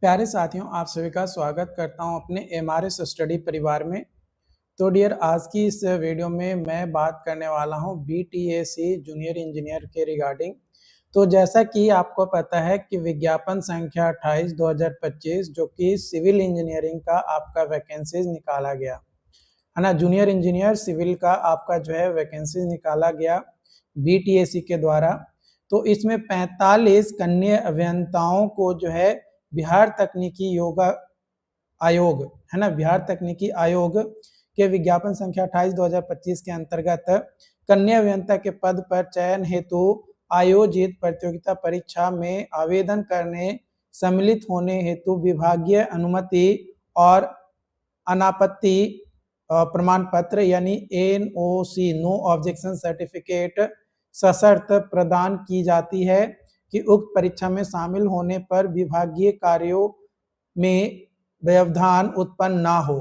प्यारे साथियों, आप सभी का स्वागत करता हूं अपने एमआरएस स्टडी परिवार में। तो डियर, आज की इस वीडियो में मैं बात करने वाला हूं बीटीएसी जूनियर इंजीनियर के रिगार्डिंग। तो जैसा कि आपको पता है कि विज्ञापन संख्या 28/2025 जो कि सिविल इंजीनियरिंग का आपका वैकेंसीज निकाला गया है ना। जूनियर इंजीनियर सिविल का आपका जो है वैकेंसीज निकाला गया बीटीएसी के द्वारा। तो इसमें 45 कन्या अभियंताओं को जो है बिहार तकनीकी योगा आयोग है ना, बिहार तकनीकी आयोग के विज्ञापन संख्या 28/2025 के अंतर्गत कन्या अभियंता के पद पर चयन हेतु आयोजित प्रतियोगिता परीक्षा में आवेदन करने सम्मिलित होने हेतु विभागीय अनुमति और अनापत्ति प्रमाण पत्र यानी एनओसी नो ऑब्जेक्शन सर्टिफिकेट सशर्त प्रदान की जाती है कि उक्त परीक्षा में शामिल होने पर विभागीय कार्यों में व्यवधान उत्पन्न ना हो,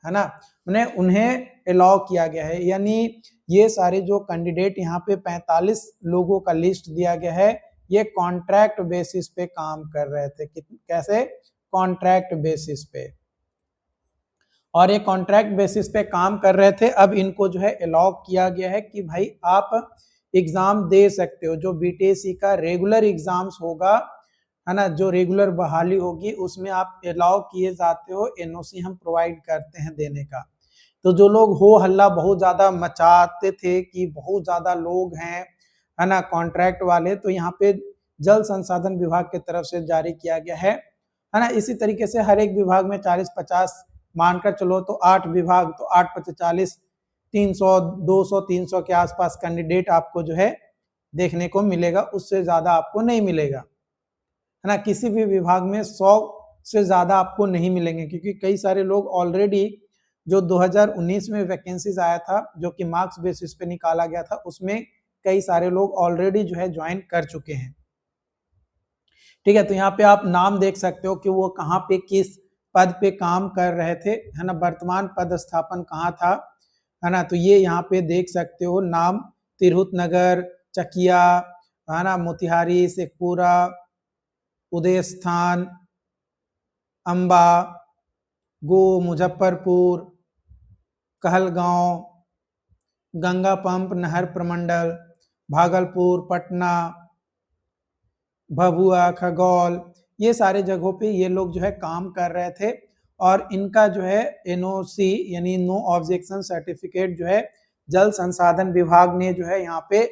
है ना। उन्हें अलाउ किया गया है, यानी ये सारे जो कैंडिडेट यहाँ पे 45 लोगों का लिस्ट दिया गया है, ये कॉन्ट्रैक्ट बेसिस पे काम कर रहे थे। कैसे? कॉन्ट्रैक्ट बेसिस पे। और ये कॉन्ट्रैक्ट बेसिस पे काम कर रहे थे। अब इनको जो है अलाउ किया गया है कि भाई आप एग्जाम दे सकते हो। जो बीटीएसी का रेगुलर एग्जाम्स होगा, है ना, जो रेगुलर बहाली होगी उसमें आप अलाउ किए जाते हो, एनओसी हम प्रोवाइड करते हैं देने का। तो जो लोग हो हल्ला बहुत ज्यादा मचाते थे कि बहुत ज्यादा लोग हैं, है ना, कॉन्ट्रैक्ट वाले, तो यहाँ पे जल संसाधन विभाग की तरफ से जारी किया गया है ना। इसी तरीके से हर एक विभाग में 40-50 मानकर चलो तो 8 विभाग, तो 8×5=40, 300, 200, 300 के आसपास कैंडिडेट आपको जो है देखने को मिलेगा, उससे ज्यादा आपको नहीं मिलेगा, है ना। किसी भी विभाग में 100 से ज्यादा आपको नहीं मिलेंगे, क्योंकि कई सारे लोग ऑलरेडी जो 2019 में वैकेंसीज आया था, जो कि मार्क्स बेसिस पे निकाला गया था, उसमें कई सारे लोग ऑलरेडी जो है ज्वाइन कर चुके हैं। ठीक है, तो यहाँ पे आप नाम देख सकते हो कि वो कहाँ पे किस पद पे काम कर रहे थे, है ना, वर्तमान पद स्थापन कहाँ था, है ना। तो ये यहाँ पे देख सकते हो नाम: तिरहुत नगर, चकिया, है ना, मोतिहारी, शेखपुरा, उदय स्थान, अम्बा, गो, मुजफ्फरपुर, कहलगांव, गंगा पंप नहर प्रमंडल, भागलपुर, पटना, भभुआ, खगौल, ये सारे जगहों पे ये लोग जो है काम कर रहे थे। और इनका जो है एनओसी यानी नो ऑब्जेक्शन सर्टिफिकेट जो है जल संसाधन विभाग ने जो है यहाँ पे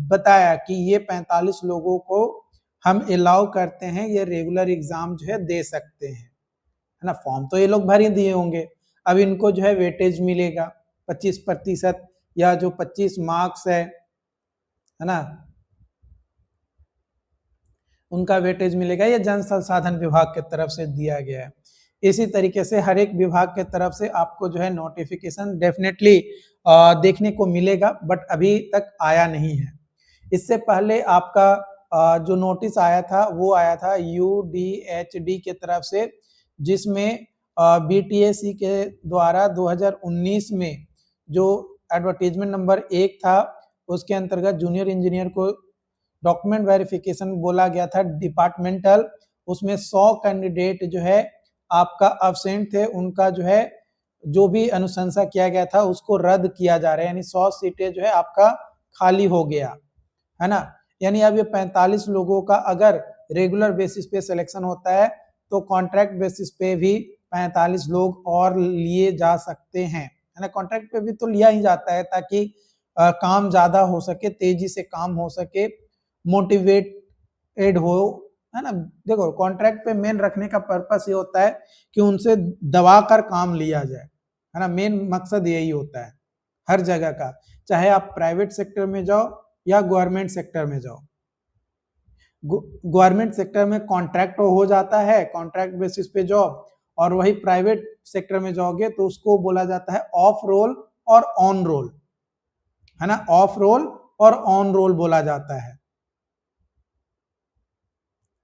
बताया कि ये 45 लोगों को हम अलाउ करते हैं, ये रेगुलर एग्जाम जो है दे सकते हैं, है ना। फॉर्म तो ये लोग भर ही दिए होंगे। अब इनको जो है वेटेज मिलेगा 25%, या जो 25 मार्क्स है ना, उनका वेटेज मिलेगा। ये जन संसाधन विभाग की तरफ से दिया गया है। इसी तरीके से हर एक विभाग के तरफ से आपको जो है नोटिफिकेशन डेफिनेटली देखने को मिलेगा, बट अभी तक आया नहीं है। इससे पहले आपका जो नोटिस आया था वो आया था यूडीएचडी के तरफ से, जिसमें बीटीएसी के द्वारा 2019 में जो एडवर्टीजमेंट नंबर 1 था, उसके अंतर्गत जूनियर इंजीनियर को डॉक्यूमेंट वेरिफिकेशन बोला गया था डिपार्टमेंटल। उसमें 100 कैंडिडेट जो है आपका अब्सेंट थे, उनका जो है जो भी अनुशंसा किया गया था उसको रद्द किया जा रहा है, यानी 100 सीटें जो है आपका खाली हो गया, है ना। यानी अब ये 45 लोगों का अगर रेगुलर बेसिस पे सिलेक्शन होता है तो कॉन्ट्रैक्ट बेसिस पे भी 45 लोग और लिए जा सकते हैं, है ना। कॉन्ट्रैक्ट पे भी तो लिया ही जाता है ताकि काम ज्यादा हो सके, तेजी से काम हो सके, मोटिवेटेड हो, है ना। देखो, कॉन्ट्रैक्ट पे मेन रखने का पर्पस ये होता है कि उनसे दबा कर काम लिया जाए, है ना। मेन मकसद यही होता है हर जगह का, चाहे आप प्राइवेट सेक्टर में जाओ या गवर्नमेंट सेक्टर में जाओ। गवर्नमेंट सेक्टर में कॉन्ट्रैक्ट हो जाता है, कॉन्ट्रैक्ट बेसिस पे जॉब, और वही प्राइवेट सेक्टर में जाओगे तो उसको बोला जाता है ऑफ रोल और ऑन रोल, है ना। ऑफ रोल और ऑन रोल बोला जाता है,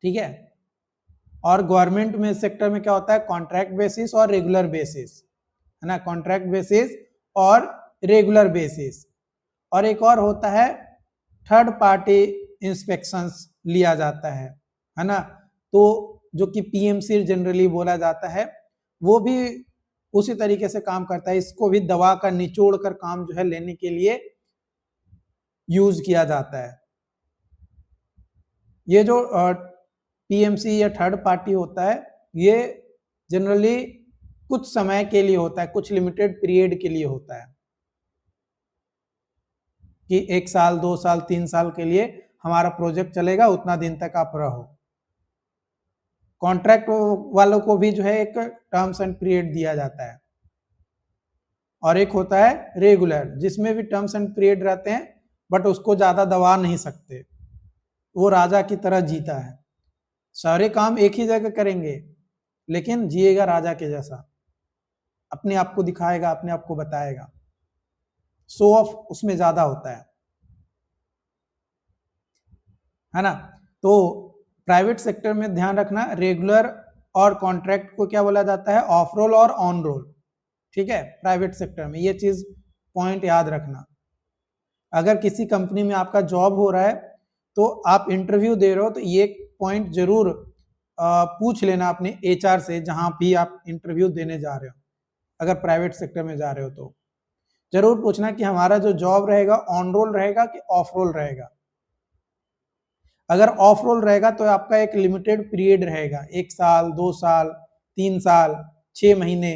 ठीक है। और गवर्नमेंट में सेक्टर में क्या होता है? कॉन्ट्रैक्ट बेसिस और रेगुलर बेसिस, है ना, कॉन्ट्रैक्ट बेसिस और रेगुलर बेसिस। और एक और होता है थर्ड पार्टी इंस्पेक्शंस लिया जाता है ना। तो जो कि पीएमसी जनरली बोला जाता है, वो भी उसी तरीके से काम करता है। इसको भी दवा का निचोड़ कर काम जो है लेने के लिए यूज किया जाता है। ये जो पीएमसी या थर्ड पार्टी होता है, ये जनरली कुछ समय के लिए होता है, कुछ लिमिटेड पीरियड के लिए होता है कि 1 साल 2 साल 3 साल के लिए हमारा प्रोजेक्ट चलेगा, उतना दिन तक आप रहो। कॉन्ट्रैक्ट वालों को भी जो है एक टर्म्स एंड पीरियड दिया जाता है, और एक होता है रेगुलर, जिसमें भी टर्म्स एंड पीरियड रहते हैं, बट उसको ज्यादा दबा नहीं सकते, वो राजा की तरह जीता है। सारे काम एक ही जगह करेंगे, लेकिन जिएगा राजा के जैसा, अपने आप को दिखाएगा, अपने आप को बताएगा, शो ऑफ उसमें ज्यादा होता है ना। तो प्राइवेट सेक्टर में ध्यान रखना, रेगुलर और कॉन्ट्रैक्ट को क्या बोला जाता है, ऑफ रोल और ऑन रोल। ठीक है, प्राइवेट सेक्टर में ये चीज पॉइंट याद रखना। अगर किसी कंपनी में आपका जॉब हो रहा है तो आप इंटरव्यू दे रहे हो, तो ये पॉइंट जरूर पूछ लेना अपने एचआर से, जहां भी आप इंटरव्यू देने जा रहे हो। अगर प्राइवेट सेक्टर में जा रहे हो तो जरूर पूछना कि हमारा जो जॉब रहेगा ऑन रोल रहेगा कि ऑफ रोल रहेगा। अगर ऑफ रोल रहेगा तो आपका एक लिमिटेड पीरियड रहेगा, 1 साल 2 साल 3 साल 6 महीने।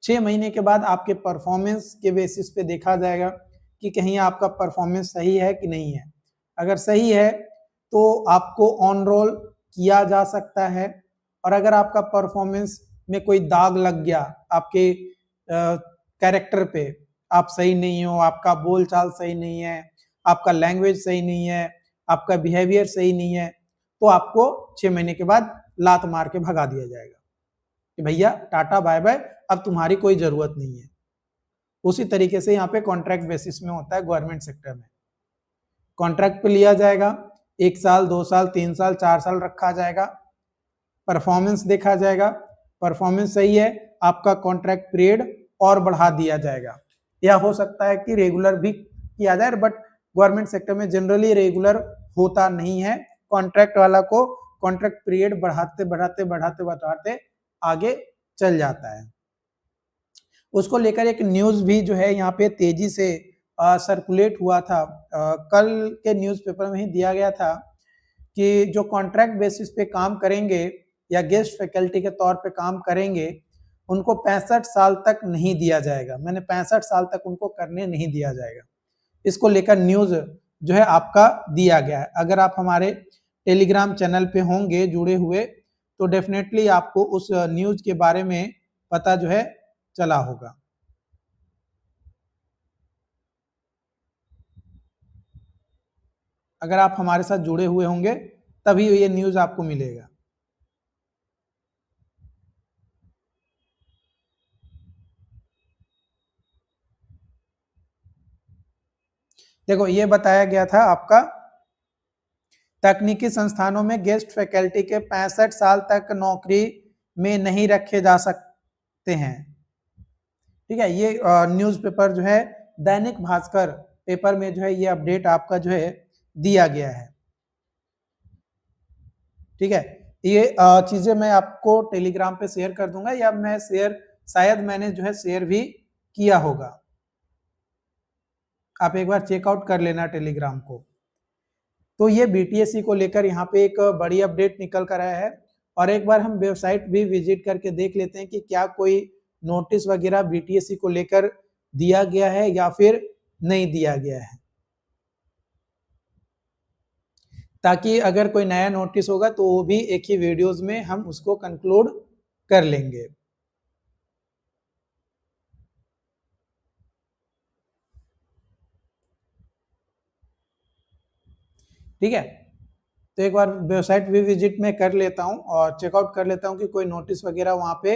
6 महीने के बाद आपके परफॉर्मेंस के बेसिस पे देखा जाएगा कि कहीं आपका परफॉर्मेंस सही है कि नहीं है। अगर सही है तो आपको ऑन रोल किया जा सकता है, और अगर आपका परफॉर्मेंस में कोई दाग लग गया, आपके कैरेक्टर पे आप सही नहीं हो, आपका बोलचाल सही नहीं है, आपका लैंग्वेज सही नहीं है, आपका बिहेवियर सही नहीं है, तो आपको 6 महीने के बाद लात मार के भगा दिया जाएगा कि भैया टाटा बाय बाय, अब तुम्हारी कोई जरूरत नहीं है। उसी तरीके से यहाँ पे कॉन्ट्रैक्ट बेसिस में होता है गवर्नमेंट सेक्टर में। कॉन्ट्रैक्ट पे लिया जाएगा, 1 साल 2 साल 3 साल 4 साल रखा जाएगा, परफॉर्मेंस देखा जाएगा, परफॉर्मेंस सही है, आपका कॉन्ट्रैक्ट पीरियड और बढ़ा दिया जाएगा, या हो सकता है कि रेगुलर भी किया जाए, बट गवर्नमेंट सेक्टर में जनरली रेगुलर होता नहीं है। कॉन्ट्रैक्ट वाला को कॉन्ट्रैक्ट पीरियड बढ़ाते बढ़ाते बढ़ाते बढ़ाते आगे चल जाता है। उसको लेकर एक न्यूज भी जो है यहाँ पे तेजी से सर्कुलेट हुआ था, कल के न्यूज़पेपर में ही दिया गया था कि जो कॉन्ट्रैक्ट बेसिस पे काम करेंगे या गेस्ट फैकल्टी के तौर पे काम करेंगे, उनको 65 साल तक नहीं दिया जाएगा। मैंने 65 साल तक उनको करने नहीं दिया जाएगा। इसको लेकर न्यूज जो है आपका दिया गया है। अगर आप हमारे टेलीग्राम चैनल पे होंगे जुड़े हुए, तो डेफिनेटली आपको उस न्यूज के बारे में पता जो है चला होगा। अगर आप हमारे साथ जुड़े हुए होंगे तभी ये न्यूज आपको मिलेगा। देखो, ये बताया गया था आपका, तकनीकी संस्थानों में गेस्ट फैकल्टी के 65 साल तक नौकरी में नहीं रखे जा सकते हैं। ठीक है, ये न्यूज़पेपर जो है दैनिक भास्कर पेपर में जो है ये अपडेट आपका जो है दिया गया है। ठीक है, ये चीजें मैं आपको टेलीग्राम पे शेयर कर दूंगा, या मैं शायद मैंने जो है शेयर भी किया होगा। आप एक बार चेकआउट कर लेना टेलीग्राम को। तो ये बीटीएससी को लेकर यहाँ पे एक बड़ी अपडेट निकल कर आया है, और एक बार हम वेबसाइट भी विजिट करके देख लेते हैं कि क्या कोई नोटिस वगैरह बीटीएससी को लेकर दिया गया है या फिर नहीं दिया गया है, ताकि अगर कोई नया नोटिस होगा तो वो भी एक ही वीडियोस में हम उसको कंक्लूड कर लेंगे। ठीक है, तो एक बार वेबसाइट भी विजिट में कर लेता हूं और चेकआउट कर लेता हूं कि कोई नोटिस वगैरह वहां पे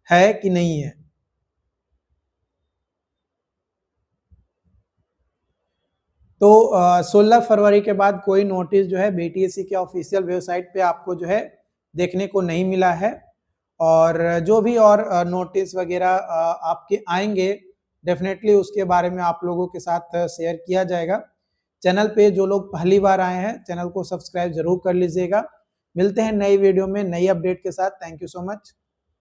है कि नहीं है। तो 16 फरवरी के बाद कोई नोटिस जो है बीटीएससी के ऑफिशियल वेबसाइट पे आपको जो है देखने को नहीं मिला है, और जो भी और नोटिस वगैरह आपके आएंगे डेफिनेटली उसके बारे में आप लोगों के साथ शेयर किया जाएगा। चैनल पे जो लोग पहली बार आए हैं, चैनल को सब्सक्राइब जरूर कर लीजिएगा। मिलते हैं नई वीडियो में नई अपडेट के साथ। Thank you so much.